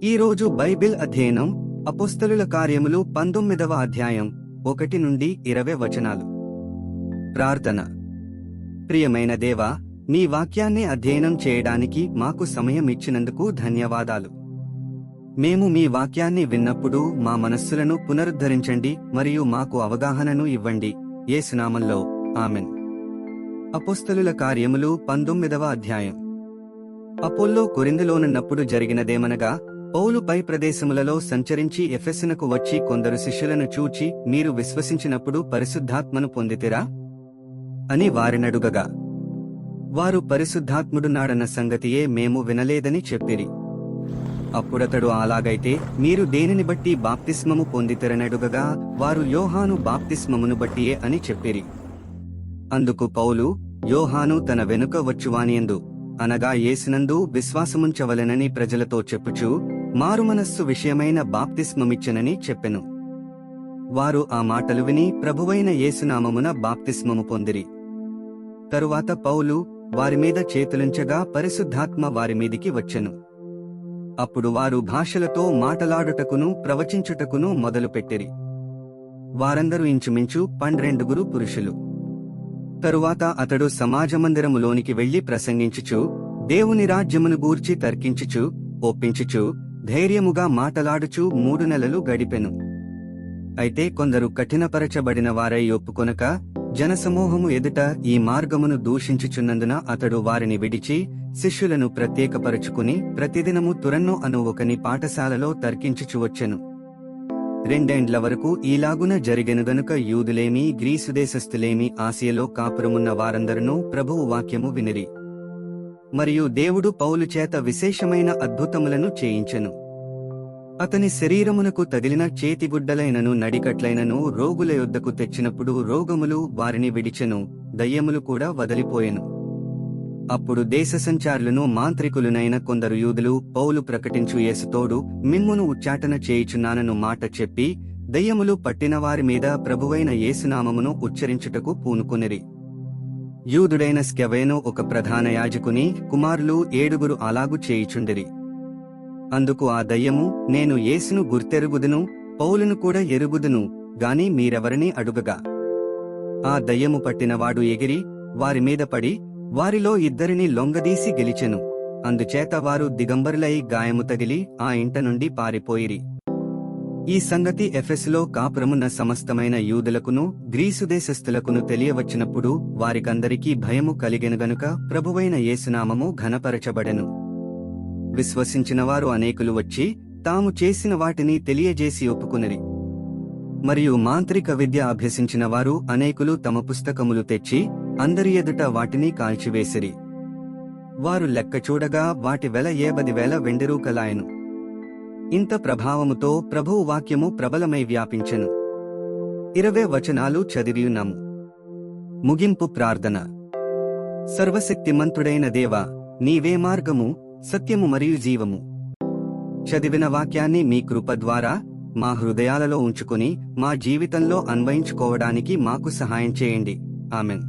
ఈరోజు బైబిల్ అధ్యయనం అపోస్తలుల కార్యములు 19వ అధ్యాయం 1 నుండి 20 వచనాలు. ప్రార్థన. ప్రియమైన దేవా, నీ వాక్యాన్ని అధ్యయనం చేయడానికి మాకు సమయం ఇచ్చినందుకు ధన్యవాదాలు. మేము మీ వాక్యాన్ని విన్నప్పుడు మా మనస్సులను పునరుద్ధరించండి మరియు మాకు అవగాహనను ఇవ్వండి. యేసు నామములో ఆమెన్. అపోస్తలుల కార్యములు 19వ అధ్యాయం. అపోల్లో కొరింథులోనున్నప్పుడు జరిగినదేమనగా, పౌలు పై ప్రదేశములలో సంచరించి ఎఫెసునకు వచ్చి కొందరు శిష్యులను చూచి, మీరు విశ్వసించినప్పుడు పరిశుద్ధాత్మను పొందితిరా అని వారినడుగగా, వారు పరిశుద్ధాత్ముడున్నాడన్న సంగతియే మేము వినలేదని చెప్పిరి. అప్పుడతడు, అలాగైతే మీరు దేనిని బట్టి బాప్తిస్మము పొందితిరనడుగగా, వారు యోహాను బాప్తిస్మమును బట్టియే అని చెప్పిరి. అందుకు పౌలు, యోహాను తన వెనుక వచ్చువానియందు అనగా యేసునందు విశ్వాసముంచవలెనని ప్రజలతో చెప్పుచూ మారుమనస్సు విషయమైన బాప్తిస్మమిచ్చెనని చెప్పెను. వారు ఆ మాటలు విని ప్రభువైన యేసునామమున బాప్తిస్మము పొందిరి. తరువాత పౌలు వారిమీద చేతులుంచగా పరిశుద్ధాత్మ వారిమీదికి వచ్చెను. అప్పుడు వారు భాషలతో మాటలాడుటకును ప్రవచించుటకును మొదలుపెట్టిరి. వారందరూ ఇంచుమించు 12 పురుషులు. తరువాత అతడు సమాజమందిరములోనికి వెళ్లి ప్రసంగించుచు, దేవుని రాజ్యమును గూర్చి తర్కించుచు, ఒప్పించుచు, ధైర్యముగా మాటలాడుచు 3 నెలలు గడిపెను. అయితే కొందరు కఠినపరచబడిన వారై ఒప్పుకొనక, జనసమూహము ఎదుట ఈ మార్గమును దూషించుచున్నందున అతడు వారిని విడిచి, శిష్యులను ప్రత్యేకపరచుకుని ప్రతిదినము తురన్ను అను ఒకని పాఠశాలలో తర్కించుచు వచ్చెను. 2 ఏండ్ల వరకు ఈలాగున జరిగెను గనుక యూదులేమి గ్రీసుదేశస్థులేమి ఆసియలో కాపురమున్న వారందరూ ప్రభువు వాక్యము వినిరి. మరియు దేవుడు పౌలు చేత విశేషమైన అద్భుతములను చేయించెను. అతని శరీరమునకు తగిలిన చేతిగుడ్డలైనను నడికట్లైనను రోగుల యొద్దకు తెచ్చినప్పుడు రోగములు వారిని విడిచెను, దయ్యములు కూడా వదిలిపోయెను. అప్పుడు దేశసంచారులను మాంత్రికులునైన కొందరు యూదులు పౌలు ప్రకటించు యేసుతోడు మిమ్మును ఉచ్చాటన చేయుచున్నానను మాట చెప్పి, దయ్యములు పట్టినవారి మీద ప్రభువైన యేసునామమును ఉచ్చరించుటకు పూనుకొనిరి. యూదుడైన స్కెవేను ఒక ప్రధాన యాజకుని కుమారులు 7 అలాగు చేయుచుండిరి. అందుకు ఆ దయ్యము, నేను యేసును గుర్తెరుగుదును, పౌలును కూడా ఎరుగుదును గాని మీరెవరిని అడుగగా, ఆ దయ్యము పట్టినవాడు ఎగిరి వారి మీద పడి వారిలో 2 లొంగదీసి గెలిచెను. అందుచేత వారు దిగంబరులై గాయము తగిలి ఆ ఇంట నుండి పారిపోయిరి. ఈ సంగతి ఎఫెసులో కాపురమున్న సమస్తమైన యూదులకును గ్రీసుదేశస్థులకును తెలియవచ్చినప్పుడు వారికందరికీ భయము కలిగెను గనుక ప్రభువైన యేసునామము ఘనపరచబడెను. విశ్వసించిన వారు అనేకులు వచ్చి తాము చేసిన వాటిని తెలియజేసి ఒప్పుకునిరి. మరియు మాంత్రిక విద్య అభ్యసించిన వారు అనేకులు తమ పుస్తకములు తెచ్చి అందరి ఎదుట వాటిని కాల్చివేసిరి. వారు లెక్క చూడగా వాటి వెల 50,000 వెండి రూకలాయెను. ఇంత ప్రభావముతో ప్రభువు వాక్యము ప్రబలమై వ్యాపించెను. 20 వచనాలు చదివియున్నాము. ముగింపు ప్రార్థన. సర్వశక్తిమంతుడైన దేవా, నీవే మార్గము, సత్యము మరియు జీవము. చదివిన వాక్యాన్ని మీ కృప ద్వారా మా హృదయాలలో ఉంచుకుని మా జీవితంలో అన్వయించుకోవడానికి మాకు సహాయం చేయండి. ఆమెన్.